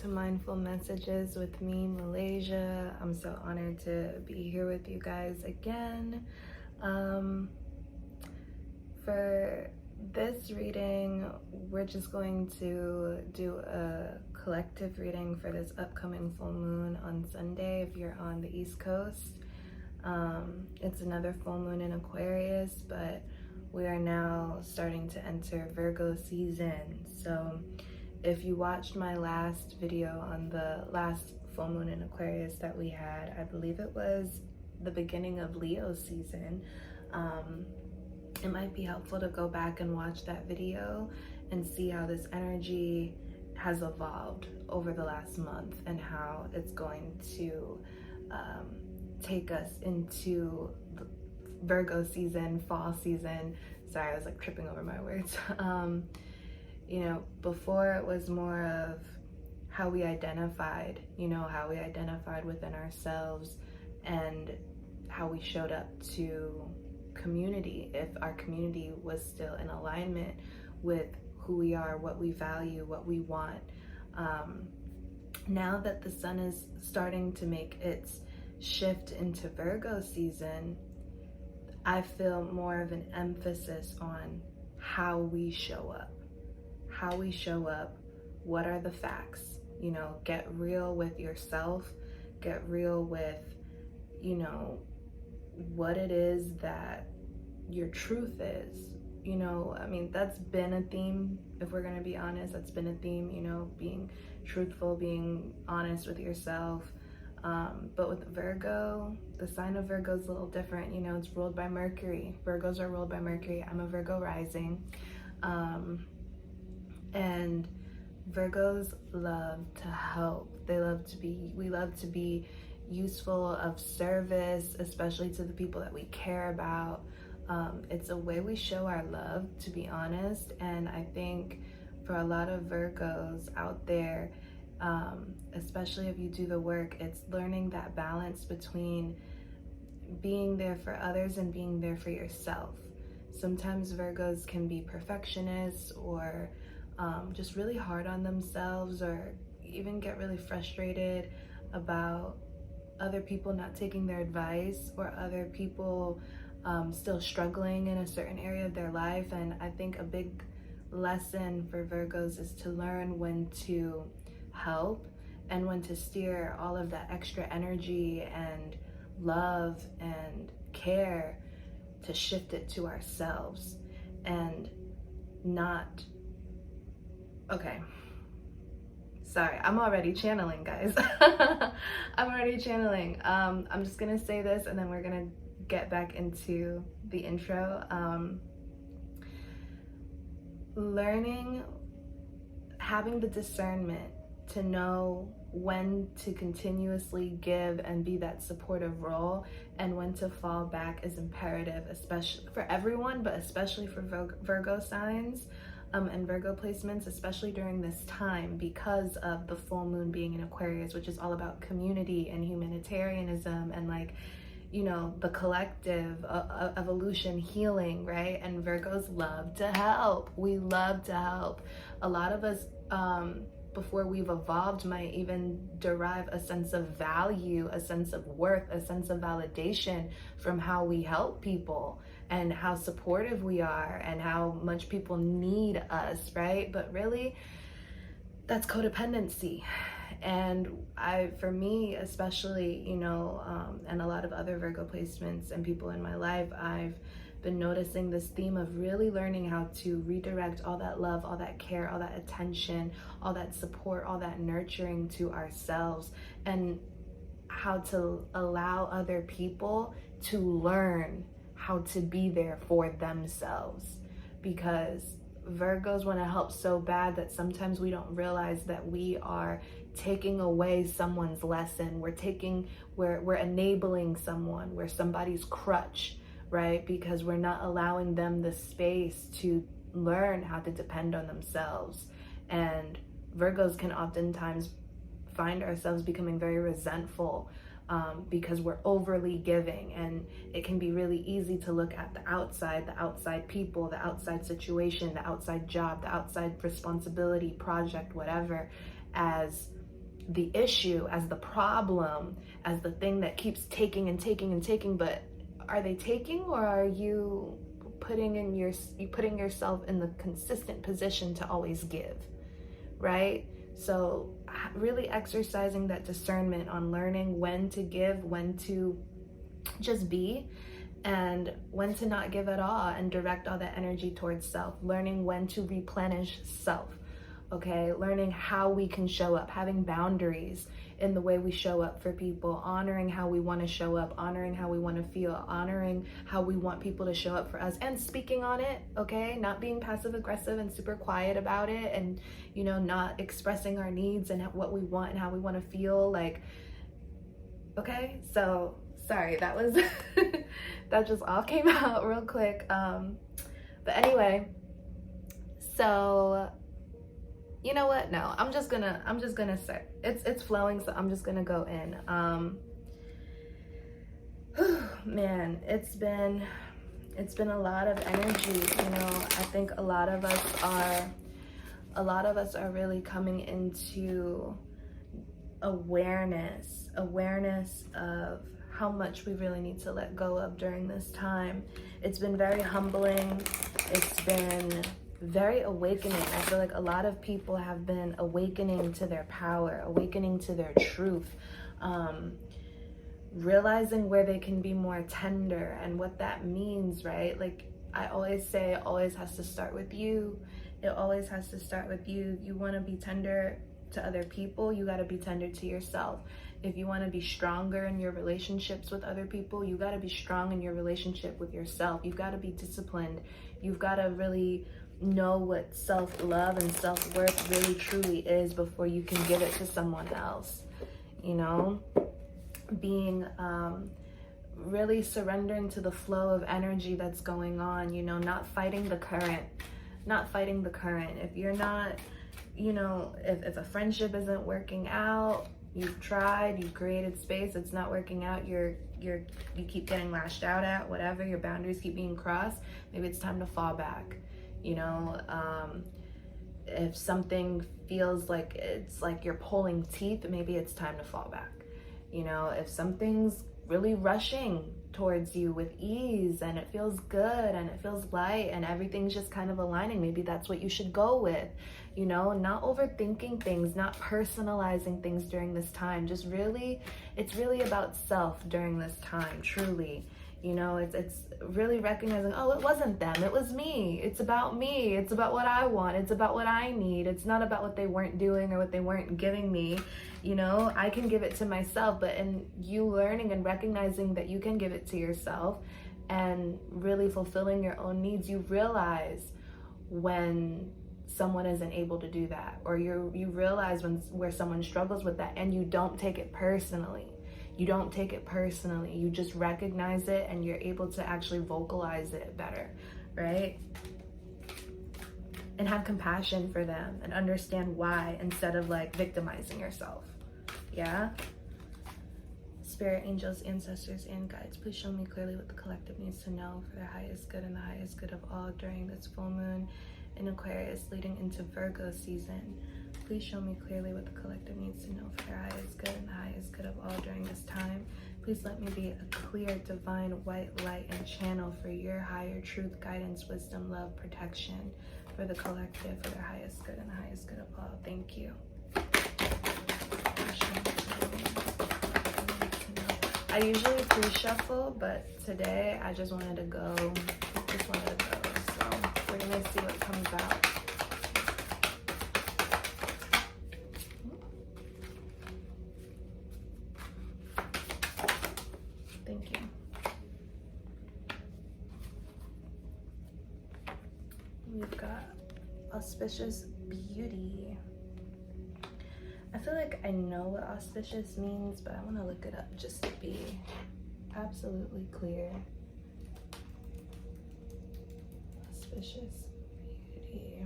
to Mindful Messages with me, Malaysia. I'm so honored to be here with you guys again. For this reading, we're just going to do a collective reading for this upcoming full moon on Sunday if you're on the East Coast. It's another full moon in Aquarius, but we are now starting to enter Virgo season. So if you watched my last video on the last full moon in Aquarius that we had, I believe it was the beginning of Leo season, it might be helpful to go back and watch that video and see how this energy has evolved over the last month and how it's going to take us into Virgo season, fall season. Sorry, I was like tripping over my words. You know, before it was more of how we identified, how we identified within ourselves and how we showed up to community, if our community was still in alignment with who we are, what we value, what we want. Now that the sun is starting to make its shift into Virgo season, I feel more of an emphasis on how we show up. How we show up, what are the facts? Get real with yourself, get real with, what it is that your truth is. That's been a theme, if we're gonna be honest, that's been a theme, being truthful, being honest with yourself. But with Virgo, the sign of Virgo is a little different. It's ruled by Mercury. Virgos are ruled by Mercury. I'm a Virgo rising. And Virgos love to help. We love to be useful, of service, especially to the people that we care about. It's a way we show our love, to be honest. And I think for a lot of Virgos out there, especially if you do the work, it's learning that balance between being there for others and being there for yourself. Sometimes Virgos can be perfectionists or just really hard on themselves, or even get really frustrated about other people not taking their advice, or other people still struggling in a certain area of their life. And I think a big lesson for Virgos is to learn when to help and when to steer all of that extra energy and love and care, to shift it to ourselves and not, okay, sorry, I'm already channeling, guys. I'm already channeling. I'm just gonna say this and then we're gonna get back into the intro. Having the discernment to know when to continuously give and be that supportive role, and when to fall back is imperative, especially for everyone, but especially for Virgo signs and Virgo placements, especially during this time, because of the full moon being in Aquarius, which is all about community and humanitarianism and the collective evolution, healing, right? And Virgos love to help. We love to help. A lot of us, before we've evolved, might even derive a sense of value, a sense of worth, a sense of validation from how we help people and how supportive we are and how much people need us, right? But really, that's codependency. And for me especially, and a lot of other Virgo placements and people in my life, I've been noticing this theme of really learning how to redirect all that love, all that care, all that attention, all that support, all that nurturing to ourselves, and how to allow other people to learn how to be there for themselves. Because Virgos want to help so bad that sometimes we don't realize that we are taking away someone's lesson. We're enabling someone. We're somebody's crutch, right? Because we're not allowing them the space to learn how to depend on themselves. And Virgos can oftentimes find ourselves becoming very resentful because we're overly giving, and it can be really easy to look at the outside people, the outside situation, the outside job, the outside responsibility, project, whatever, as the issue, as the problem, as the thing that keeps taking and taking and taking. But are they taking, or are you putting yourself in the consistent position to always give, right? So really exercising that discernment on learning when to give, when to just be, and when to not give at all and direct all that energy towards self. Learning when to replenish self, okay? Learning how we can show up, having boundaries in the way we show up for people, honoring how we want to show up, honoring how we want to feel, honoring how we want people to show up for us, and speaking on it, okay? Not being passive aggressive and super quiet about it, and, you know, not expressing our needs and what we want and how we want to feel, like, okay? So sorry, that was that just all came out real quick. But anyway, so you know what? No, I'm just gonna say it's flowing, so I'm just gonna go in. Man, it's been a lot of energy, you know. I think a lot of us are really coming into awareness of how much we really need to let go of during this time. It's been very humbling. It's been very awakening. I feel like a lot of people have been awakening to their power, awakening to their truth, realizing where they can be more tender and what that means, right? Like I always say, it always has to start with you. It always has to start with you. You want to be tender to other people, you got to be tender to yourself. If you want to be stronger in your relationships with other people, you got to be strong in your relationship with yourself. You've got to be disciplined. You've got to really know what self-love and self-worth really truly is before you can give it to someone else. You know, being really surrendering to the flow of energy that's going on, you know, not fighting the current. If you're not, you know, if a friendship isn't working out, you've tried, you've created space, it's not working out, you keep getting lashed out at, whatever, your boundaries keep being crossed, maybe it's time to fall back. You know, if something feels like it's like you're pulling teeth, maybe it's time to fall back. You know, if something's really rushing towards you with ease and it feels good and it feels light and everything's just kind of aligning, maybe that's what you should go with. You know, not overthinking things, not personalizing things during this time. Just really, it's really about self during this time, truly. You know, it's really recognizing, oh, it wasn't them, it was me. It's about me. It's about what I want. It's about what I need. It's not about what they weren't doing or what they weren't giving me. You know, I can give it to myself, but in you learning and recognizing that you can give it to yourself and really fulfilling your own needs, you realize when someone isn't able to do that, or you realize where someone struggles with that, and you don't take it personally. You don't take it personally. You just recognize it and you're able to actually vocalize it better, right? And have compassion for them and understand why, instead of like victimizing yourself. Yeah? Spirit, angels, ancestors, and guides, please show me clearly what the collective needs to know for their highest good and the highest good of all during this full moon in Aquarius leading into Virgo season. Please show me clearly what the collective needs to know for their highest good and the highest good of all during this time. Please let me be a clear, divine, white light and channel for your higher truth, guidance, wisdom, love, protection for the collective, for their highest good and the highest good of all. Thank you. I usually pre-shuffle, but today I just wanted to go. So we're gonna see what comes out. Thank you. We've got auspicious beauty. I feel like I know what auspicious means, but I want to look it up just to be absolutely clear. Auspicious beauty.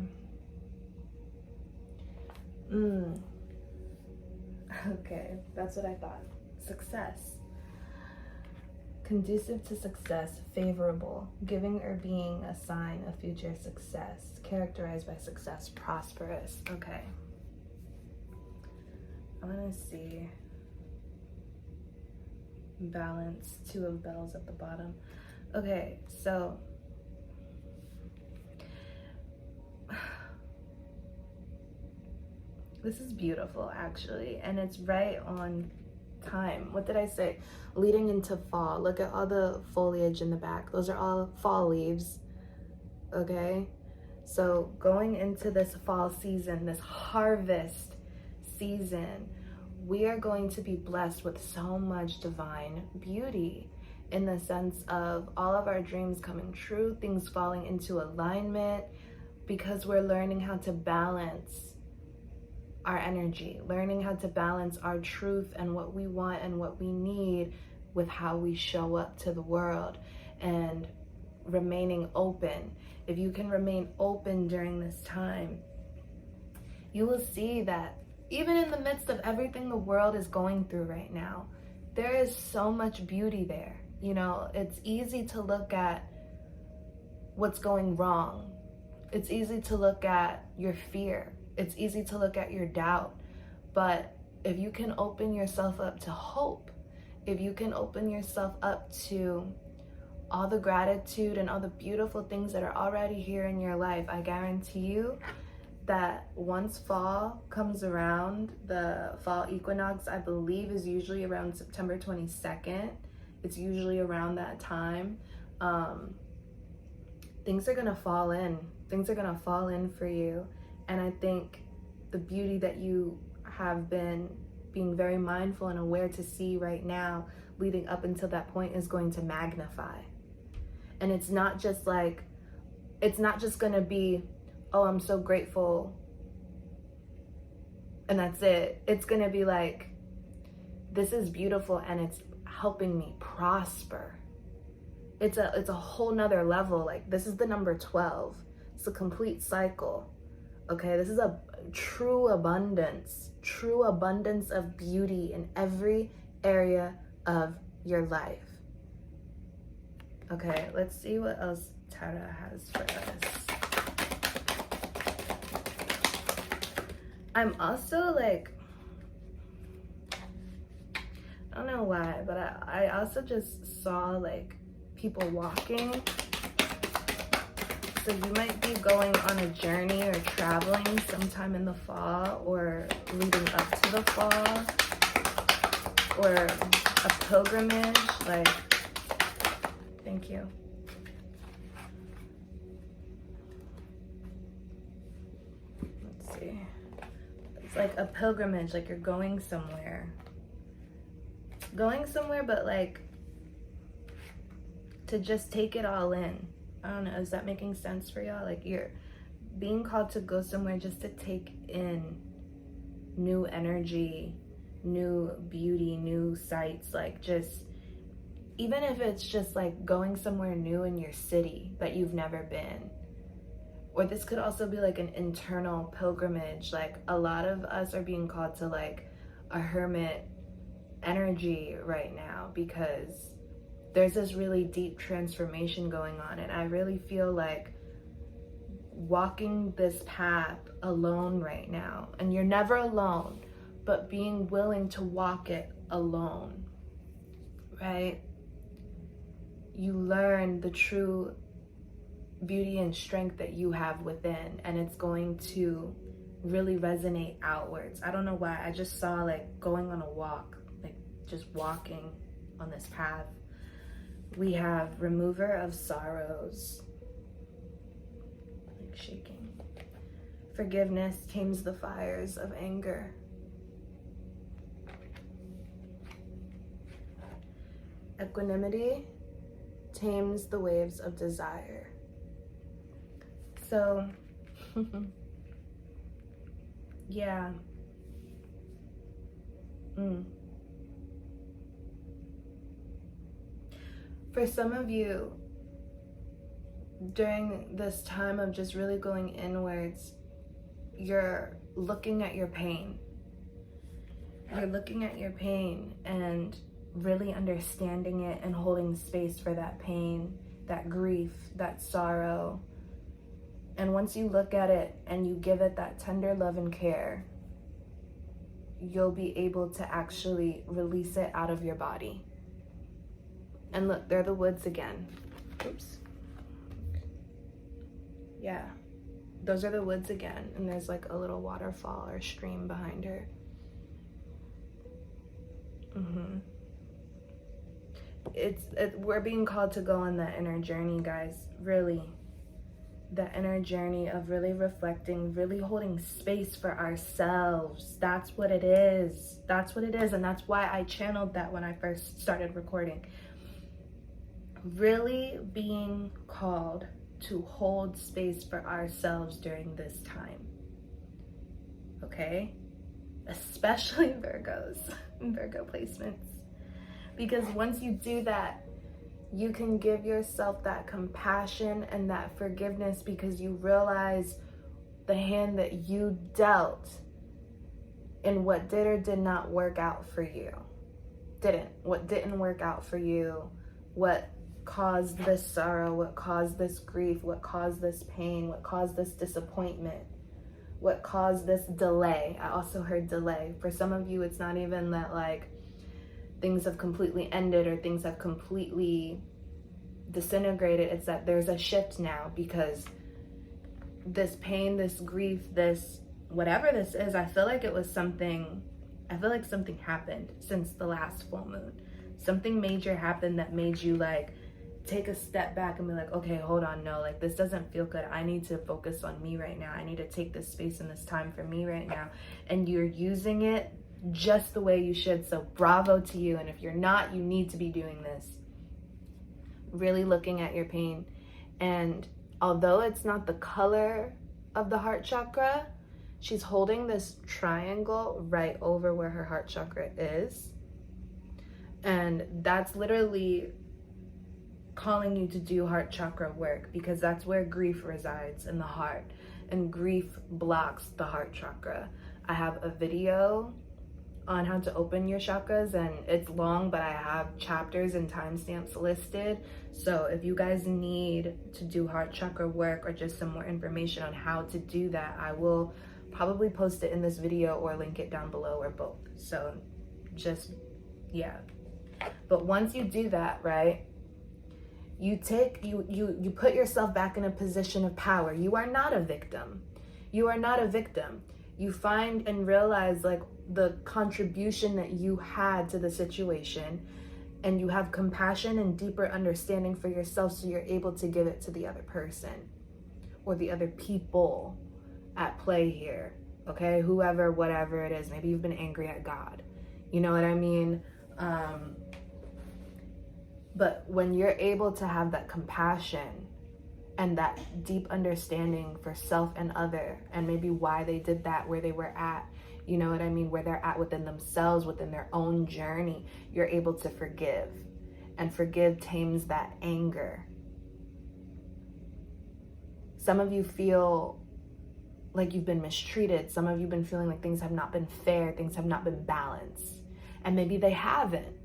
Okay, that's what I thought. Success. Conducive to success, favorable, giving or being a sign of future success, characterized by success, prosperous. Okay. I want to see balance, 2 of bells at the bottom. Okay, so this is beautiful actually, and it's right on time. What did I say? Leading into fall. Look at all the foliage in the back. Those are all fall leaves. Okay, so going into this fall season, this harvest season, we are going to be blessed with so much divine beauty, in the sense of all of our dreams coming true, things falling into alignment, because we're learning how to balance our energy, learning how to balance our truth and what we want and what we need with how we show up to the world, and remaining open. If you can remain open during this time, you will see that even in the midst of everything the world is going through right now, there is so much beauty there. You know, it's easy to look at what's going wrong. It's easy to look at your fear. It's easy to look at your doubt. But if you can open yourself up to hope, if you can open yourself up to all the gratitude and all the beautiful things that are already here in your life, I guarantee you that once fall comes around, the fall equinox, I believe, is usually around September 22nd. It's usually around that time. Things are gonna fall in. Things are gonna fall in for you. And I think the beauty that you have been being very mindful and aware to see right now, leading up until that point, is going to magnify. And it's not just gonna be, oh, I'm so grateful, and that's it. It's gonna be like, this is beautiful and it's helping me prosper. It's a whole nother level. Like, this is the number 12. It's a complete cycle. Okay, this is a true abundance of beauty in every area of your life. Okay, let's see what else Tarot has for us. I'm also like, I don't know why, but I also just saw like people walking. So you might be going on a journey or traveling sometime in the fall, or leading up to the fall, or a pilgrimage. Like, thank you. Let's see. It's like a pilgrimage, like you're going somewhere. But like to just take it all in. I don't know, is that making sense for y'all? Like, you're being called to go somewhere just to take in new energy, new beauty, new sights. Like, just, even if it's just like going somewhere new in your city that you've never been. Or this could also be like an internal pilgrimage. Like, a lot of us are being called to like a hermit energy right now, because there's this really deep transformation going on, and I really feel like walking this path alone right now, and you're never alone, but being willing to walk it alone, right? You learn the true beauty and strength that you have within, and it's going to really resonate outwards. I don't know why, I just saw like going on a walk, like just walking on this path. We have remover of sorrows, like shaking. Forgiveness tames the fires of anger. Equanimity tames the waves of desire. So, yeah. For some of you, during this time of just really going inwards, you're looking at your pain. You're looking at your pain and really understanding it and holding space for that pain, that grief, that sorrow. And once you look at it and you give it that tender love and care, you'll be able to actually release it out of your body. And look, they're the woods again. Oops. Yeah, those are the woods again. And there's like a little waterfall or stream behind her. We're being called to go on that inner journey, guys. Really, that inner journey of really reflecting, really holding space for ourselves. That's what it is. That's what it is. And that's why I channeled that when I first started recording. Really being called to hold space for ourselves during this time. Okay? Especially Virgos, Virgo placements. Because once you do that, you can give yourself that compassion and that forgiveness, because you realize the hand that you dealt and what did or did not work out for you. What didn't work out for you, what caused this sorrow, what caused this grief, what caused this pain, what caused this disappointment, what caused this delay. I also heard delay. For some of you, it's not even that like things have completely ended or things have completely disintegrated. It's that there's a shift now, because this pain, this grief, this whatever this is, I feel like something happened since the last full moon. Something major happened that made you like take a step back and be like, okay, hold on, no, like this doesn't feel good. I need to focus on me right now. I need to take this space and this time for me right now. And you're using it just the way you should. So bravo to you. And if you're not, you need to be doing this. Really looking at your pain. And although it's not the color of the heart chakra, she's holding this triangle right over where her heart chakra is. And that's literally calling you to do heart chakra work, because that's where grief resides, in the heart, and grief blocks the heart chakra. I have a video on how to open your chakras, and it's long, but I have chapters and timestamps listed. So if you guys need to do heart chakra work or just some more information on how to do that, I will probably post it in this video or link it down below, or both. So just, yeah. But once you do that, right, you put yourself back in a position of power. You are not a victim. You are not a victim. You find and realize like the contribution that you had to the situation, and you have compassion and deeper understanding for yourself, so you're able to give it to the other person or the other people at play here. Okay, whoever, whatever it is. Maybe you've been angry at God. You know what I mean? But when you're able to have that compassion and that deep understanding for self and other, and maybe why they did that, where they were at, you know what I mean, where they're at within themselves, within their own journey, you're able to forgive. And forgive tames that anger. Some of you feel like you've been mistreated. Some of you have been feeling like things have not been fair, things have not been balanced. And maybe they haven't.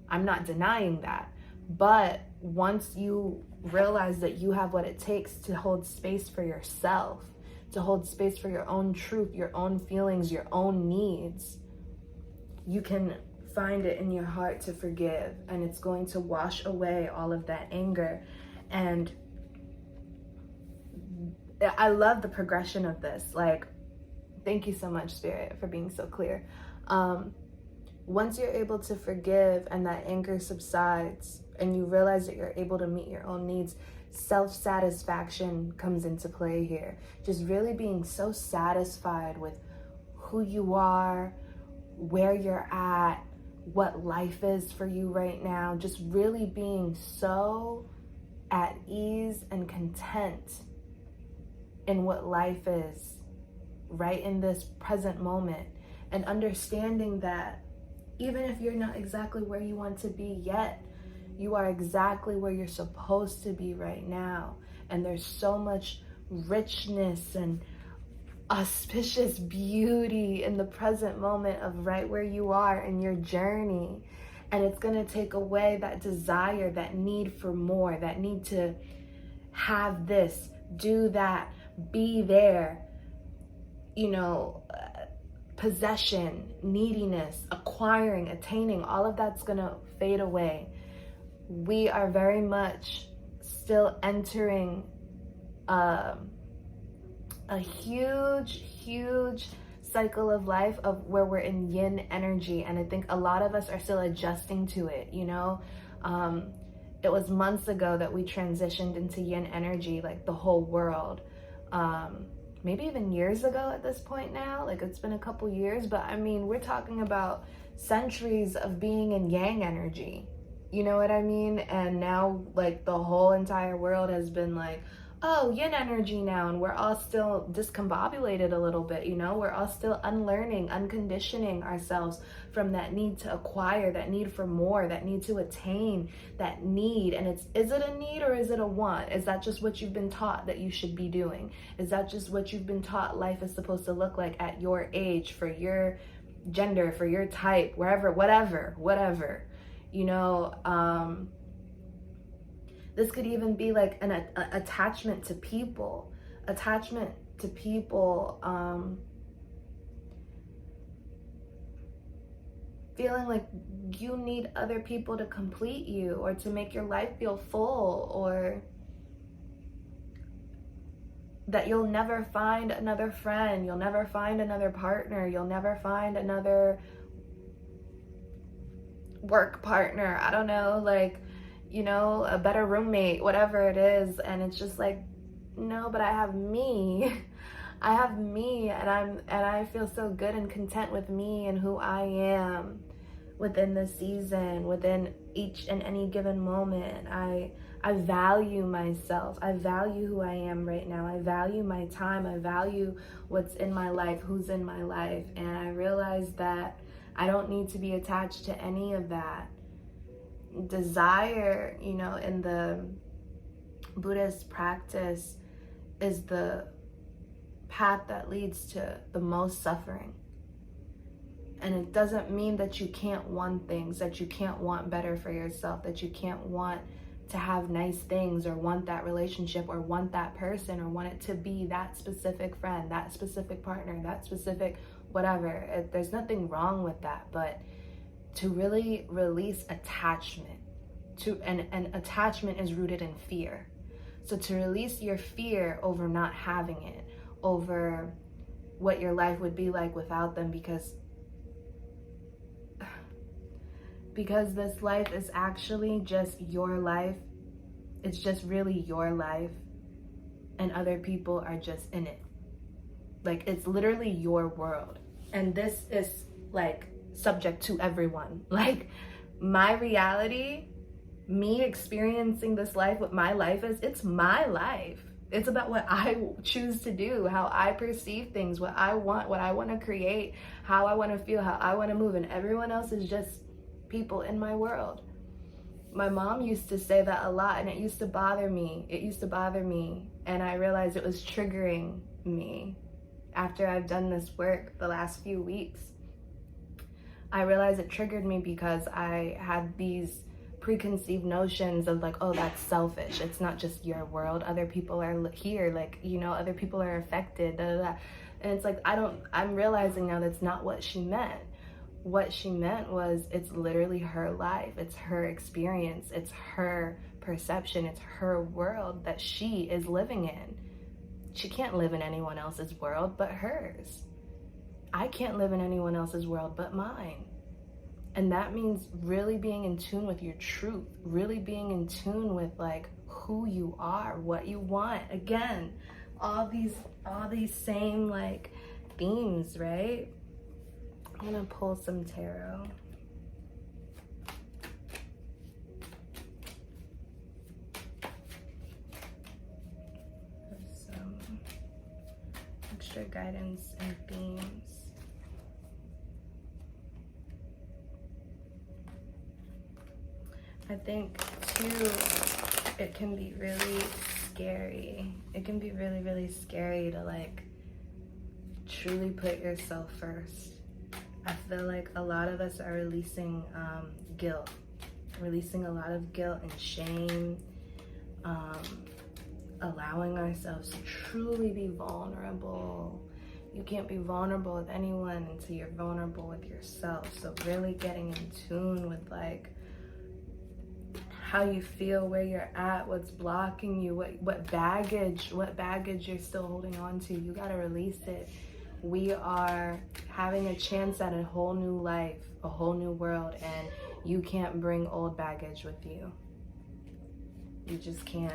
I'm not denying that. But once you realize that you have what it takes to hold space for yourself, to hold space for your own truth, your own feelings, your own needs, you can find it in your heart to forgive, and it's going to wash away all of that anger. And I love the progression of this. Like, thank you so much, Spirit, for being so clear. Once you're able to forgive and that anger subsides and you realize that you're able to meet your own needs, self-satisfaction comes into play here. Just really being so satisfied with who you are, where you're at, what life is for you right now. Just really being so at ease and content in what life is right in this present moment, and understanding that even if you're not exactly where you want to be yet, you are exactly where you're supposed to be right now. And there's so much richness and auspicious beauty in the present moment of right where you are in your journey. And it's going to take away that desire, that need for more, that need to have this, do that, be there, you know, possession, neediness, acquiring, attaining, all of that's gonna fade away. We are very much still entering a huge cycle of life of where we're in yin energy, and I think a lot of us are still adjusting to it, you know. It was months ago that we transitioned into yin energy, like the whole world. Maybe even years ago at this point now, like it's been a couple years, but I mean, we're talking about centuries of being in yang energy, you know what I mean? And now like the whole entire world has been like, oh, yin energy now, and we're all still discombobulated a little bit, you know. We're all still unlearning, unconditioning ourselves from that need to acquire, that need for more, that need to attain, that need. And is it a need or is it a want? Is that just what you've been taught that you should be doing? Is that just what you've been taught life is supposed to look like at your age, for your gender, for your type, wherever, whatever, you know. This could even be like an attachment to people, feeling like you need other people to complete you or to make your life feel full, or that you'll never find another friend, you'll never find another partner, you'll never find another work partner, I don't know, like, you know, a better roommate, whatever it is. And it's just like, no, but I have me. I have me, and I feel so good and content with me and who I am within the season, within each and any given moment. I value myself. I value who I am right now. I value my time. I value what's in my life, who's in my life. And I realize that I don't need to be attached to any of that. Desire, you know, in the Buddhist practice is the path that leads to the most suffering. And it doesn't mean that you can't want things, that you can't want better for yourself, that you can't want to have nice things or want that relationship or want that person or want it to be that specific friend, that specific partner, that specific whatever. There's nothing wrong with that, but to really release attachment, and attachment is rooted in fear. So to release your fear over not having it, over what your life would be like without them, because this life is actually just your life. It's just really your life, and other people are just in it. Like, it's literally your world, and this is like subject to everyone. Like, my reality, me experiencing this life, what my life is, it's my life. It's about what I choose to do, how I perceive things, what I want to create, how I want to feel, how I want to move, and everyone else is just people in my world. My mom used to say that a lot, and it used to bother me. And I realized it was triggering me. After I've done this work the last few weeks, I realized it triggered me because I had these preconceived notions of like, oh, that's selfish. It's not just your world. Other people are here, like, you know, other people are affected, da, da, da. And it's like, I'm realizing now that's not what she meant. What she meant was, it's literally her life. It's her experience. It's her perception. It's her world that she is living in. She can't live in anyone else's world but hers. I can't live in anyone else's world but mine. And that means really being in tune with your truth, really being in tune with like who you are, what you want. Again, all these same like themes, right? I'm gonna pull some tarot. Some extra guidance and themes. I think too, it can be really scary. It can be really, really scary to like truly put yourself first. I feel like a lot of us are releasing guilt, releasing a lot of guilt and shame, allowing ourselves to truly be vulnerable, You can't be vulnerable with anyone until you're vulnerable with yourself. So really getting in tune with like how you feel, where you're at, what's blocking you, what baggage you're still holding on to. You gotta release it. We are having a chance at a whole new life, a whole new world, and you can't bring old baggage with you. You just can't.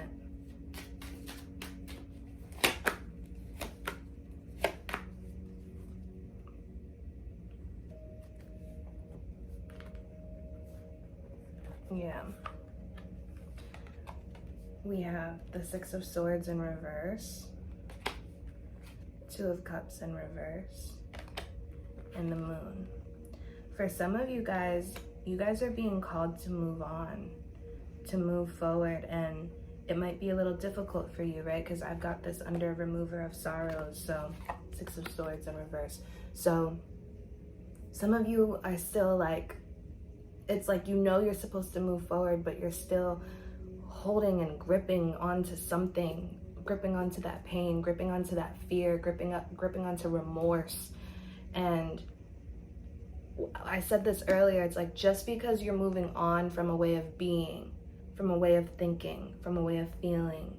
Yeah. We have the Six of Swords in reverse, Two of Cups in reverse, and the Moon. For some of you guys are being called to move on, to move forward, and it might be a little difficult for you, right? Because I've got this under remover of sorrows, so Six of Swords in reverse. So some of you are still like, it's like you know you're supposed to move forward, but you're still holding and gripping onto something, gripping onto that pain, gripping onto that fear, gripping onto remorse. And I said this earlier, it's like just because you're moving on from a way of being, from a way of thinking, from a way of feeling,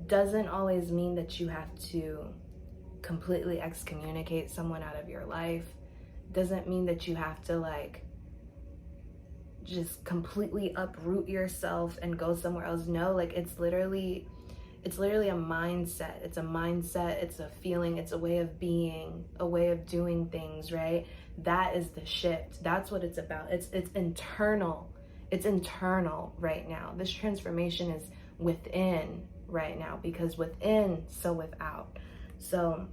doesn't always mean that you have to completely excommunicate someone out of your life. Doesn't mean that you have to like just completely uproot yourself and go somewhere else. No, like it's literally a mindset. It's a mindset, it's a feeling, it's a way of being, a way of doing things, right? That is the shift. That's what it's about. It's internal. It's internal right now. This transformation is within right now, because within, so without. So,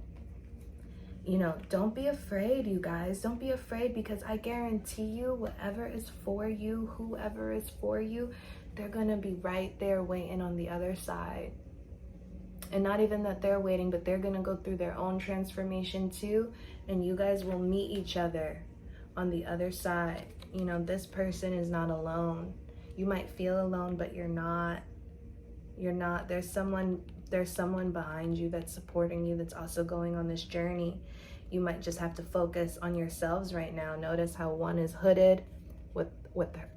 you know, don't be afraid, you guys. Don't be afraid, because I guarantee you, whatever is for you, whoever is for you, they're gonna be right there waiting on the other side. And not even that they're waiting, but they're gonna go through their own transformation too, and you guys will meet each other on the other side. You know, this person is not alone. You might feel alone, but you're not. You're not. There's someone behind you that's supporting you, that's also going on this journey. You might just have to focus on yourselves right now. Notice how one is hooded with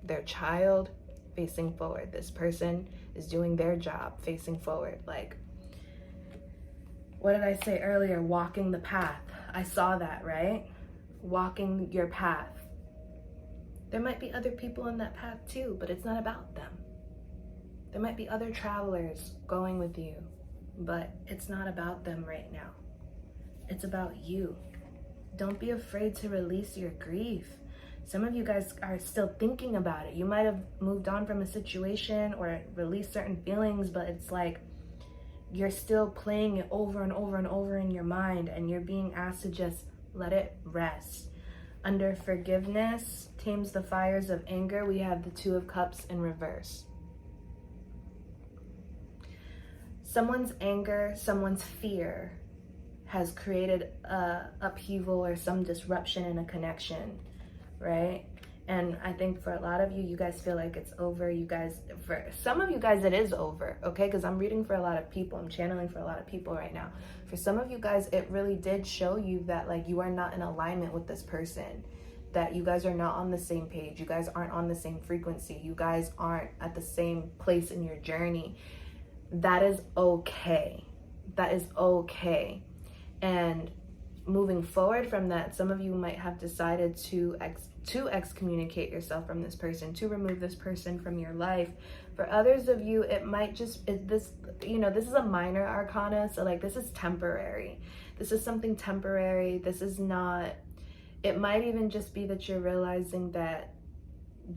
their child facing forward. This person is doing their job facing forward. Like, what did I say earlier? Walking the path. I saw that, right? Walking your path. There might be other people in that path too, but it's not about them. There might be other travelers going with you, but it's not about them right now. It's about you. Don't be afraid to release your grief. Some of you guys are still thinking about it. You might have moved on from a situation or released certain feelings, but it's like you're still playing it over and over and over in your mind, and you're being asked to just let it rest. Under forgiveness tames the fires of anger, we have the Two of Cups in reverse. Someone's anger, someone's fear has created a upheaval or some disruption in a connection, right? And I think for a lot of you, you guys feel like it's over. For some of you guys, it is over, okay? Because I'm reading for a lot of people. I'm channeling for a lot of people right now. For some of you guys, it really did show you that like you are not in alignment with this person, that you guys are not on the same page. You guys aren't on the same frequency. You guys aren't at the same place in your journey. That is okay. That is okay. And moving forward from that, some of you might have decided to excommunicate yourself from this person, to remove this person from your life. For others of you, it might just, this is a minor arcana, so like this is temporary. This is something temporary. This is not, it might even just be that you're realizing that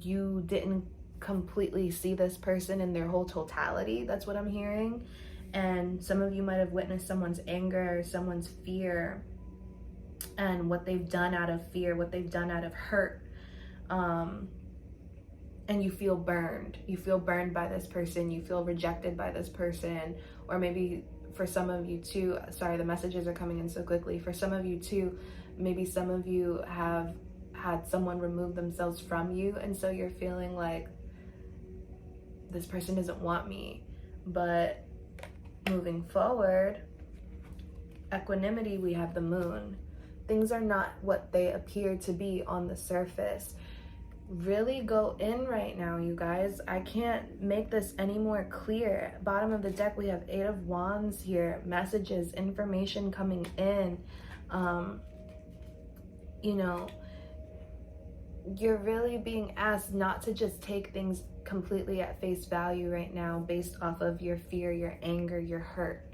you didn't completely see this person in their whole totality. That's what I'm hearing. And some of you might have witnessed someone's anger, someone's fear, and what they've done out of fear, what they've done out of hurt. And you feel burned. You feel burned by this person. You feel rejected by this person. Or maybe for some of you too, sorry, the messages are coming in so quickly. For some of you too, maybe some of you have had someone remove themselves from you. And so you're feeling like, this person doesn't want me. But moving forward, Equanimity, we have the moon. Things are not what they appear to be on the surface. Really go in right now, you guys. I can't make this any more clear. Bottom of the deck, we have 8 of Wands here. Messages, information coming in. You know, you're really being asked not to just take things completely at face value right now based off of your fear, your anger, your hurt.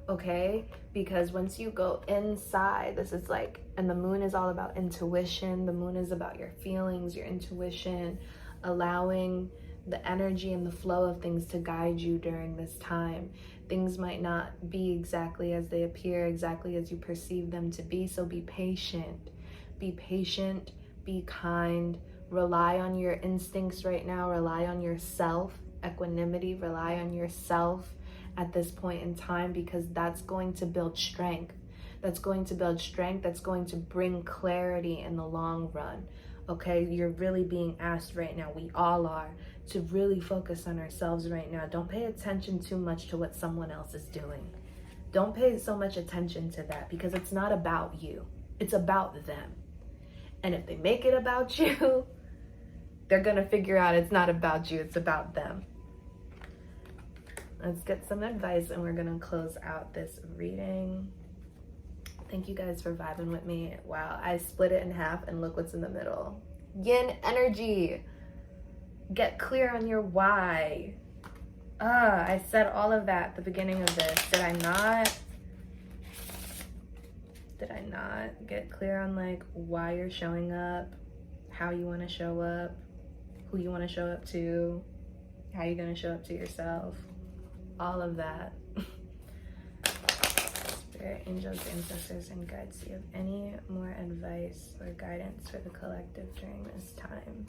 Okay, because once you go inside, this is like, and the moon is all about intuition. The moon is about your feelings, your intuition, allowing the energy and the flow of things to guide you during this time. Things might not be exactly as they appear, exactly as you perceive them to be. So be patient, be patient, be kind, rely on your instincts right now, rely on yourself, equanimity, rely on yourself at this point in time, because that's going to build strength. That's going to build strength. That's going to bring clarity in the long run. Okay, you're really being asked right now, we all are, to really focus on ourselves right now. Don't pay attention too much to what someone else is doing. Don't pay so much attention to that, because it's not about you. It's about them. And if they make it about you, they're gonna figure out it's not about you, it's about them. Let's get some advice and we're gonna close out this reading. Thank you guys for vibing with me. Wow, I split it in half and look what's in the middle. Yin energy. Get clear on your why. I said all of that at the beginning of this. Did I not? Did I not get clear on like why you're showing up, how you want to show up, who you want to show up to, how you're going to show up to yourself? All of that. Spirit, angels, ancestors, and guides, do you have any more advice or guidance for the collective during this time?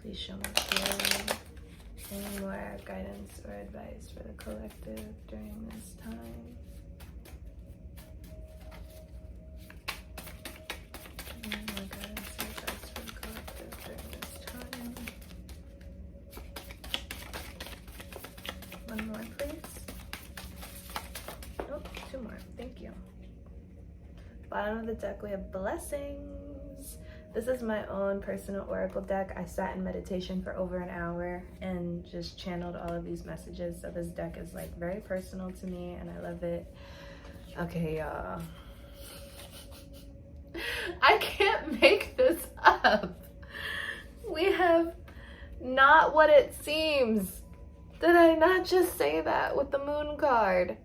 Please show me clearly. Any more guidance or advice for the collective during this time? Any more guidance or advice for the collective during this time? One more, please. Oh, 2 more. Thank you. Bottom of the deck, we have blessings. This is my own personal oracle deck. I sat in meditation for over an hour and just channeled all of these messages. So this deck is like very personal to me and I love it. Okay, y'all. I can't make this up. We have not what it seems. Did I not just say that with the moon card?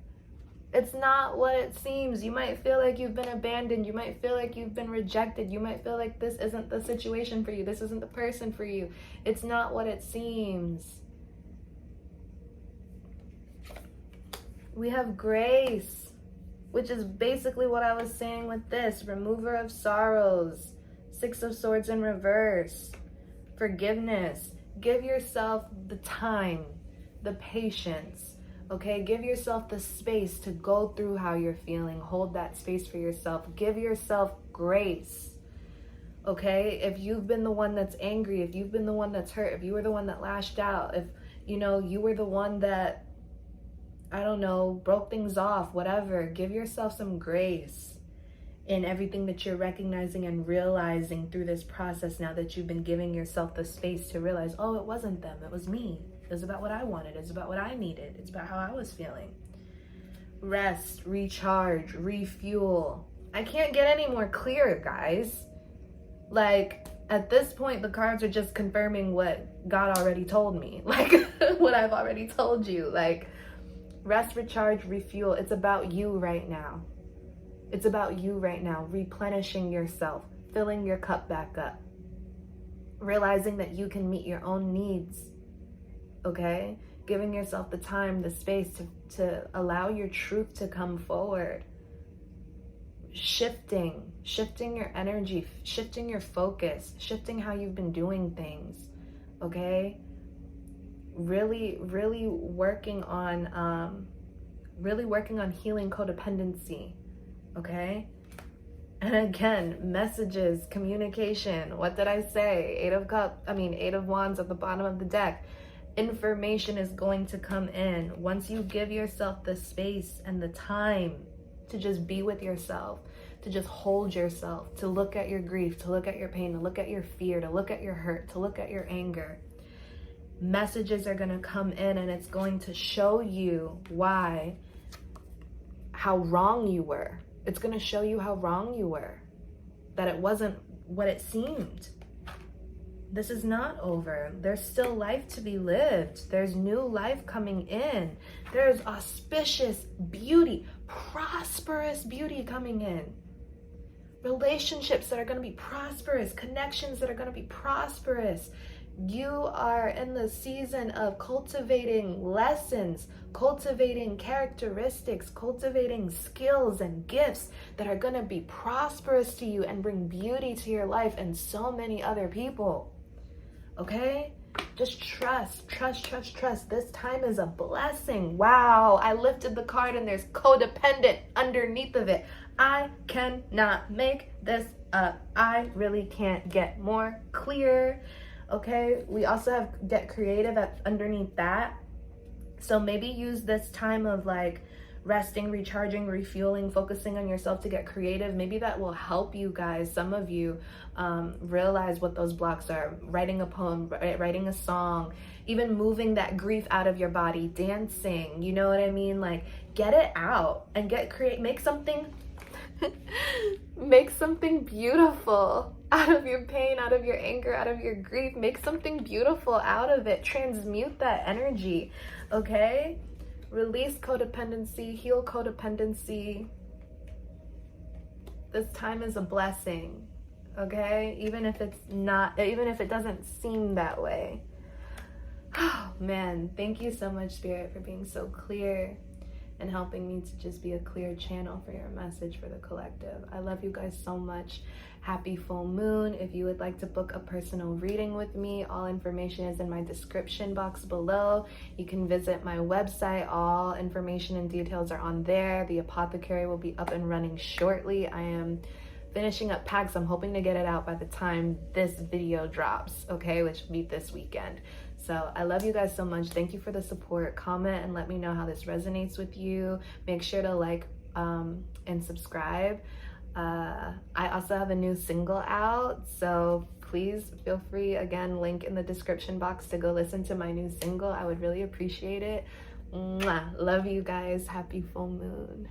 It's not what it seems. You might feel like you've been abandoned. You might feel like you've been rejected. You might feel like this isn't the situation for you. This isn't the person for you. It's not what it seems. We have grace, which is basically what I was saying with this. Remover of sorrows. 6 of Swords in reverse. Forgiveness. Give yourself the time, the patience. Okay, give yourself the space to go through how you're feeling. Hold that space for yourself. Give yourself grace. Okay, if you've been the one that's angry, if you've been the one that's hurt, if you were the one that lashed out, if you were the one that, I don't know, broke things off, whatever, give yourself some grace in everything that you're recognizing and realizing through this process now that you've been giving yourself the space to realize, oh, it wasn't them, it was me. It was about what I wanted. It's about what I needed. It's about how I was feeling. Rest, recharge, refuel. I can't get any more clear, guys. Like, at this point, the cards are just confirming what God already told me. Like, what I've already told you. Like, rest, recharge, refuel. It's about you right now. It's about you right now. Replenishing yourself. Filling your cup back up. Realizing that you can meet your own needs. Okay, giving yourself the time, the space to allow your truth to come forward. Shifting your energy, shifting your focus, shifting how you've been doing things. Okay, really working on healing codependency. Okay, and again, messages, communication. What did I say? 8 of Wands at the bottom of the deck. Information is going to come in once you give yourself the space and the time to just be with yourself, to just hold yourself, to look at your grief, to look at your pain, to look at your fear, to look at your hurt, to look at your anger. Messages are going to come in and it's going to show you how wrong you were. It's going to show you how wrong you were, that it wasn't what it seemed. This is not over. There's still life to be lived. There's new life coming in. There's auspicious beauty, prosperous beauty coming in. Relationships that are going to be prosperous, connections that are going to be prosperous. You are in the season of cultivating lessons, cultivating characteristics, cultivating skills and gifts that are going to be prosperous to you and bring beauty to your life and so many other people. Okay? Just trust. This time is a blessing. Wow, I lifted the card and there's codependent underneath of it. I cannot make this up. I really can't get more clear. Okay, we also have get creative underneath that. So maybe use this time of like resting, recharging, refueling, focusing on yourself to get creative. Maybe that will help you guys, some of you, realize what those blocks are. Writing a poem, writing a song, even moving that grief out of your body, dancing, you know what I mean? Like get it out and make something make something beautiful out of your pain, out of your anger, out of your grief. Make something beautiful out of it. Transmute that energy, okay? Release codependency, heal codependency. This time is a blessing, okay? Even if it doesn't seem that way. Oh man, thank you so much, Spirit, for being so clear and helping me to just be a clear channel for your message for the collective. I love you guys so much. Happy full moon. If you would like to book a personal reading with me, all information is in my description box below. You can visit my website. All information and details are on there. The apothecary will be up and running shortly. I am finishing up packs. I'm hoping to get it out by the time this video drops, okay, which will be this weekend. So I love you guys so much. Thank you for the support. Comment and let me know how this resonates with you. Make sure to like and subscribe. I also have a new single out, so please feel free, again, link in the description box to go listen to my new single. I would really appreciate it. Mwah. Love you guys. Happy full moon.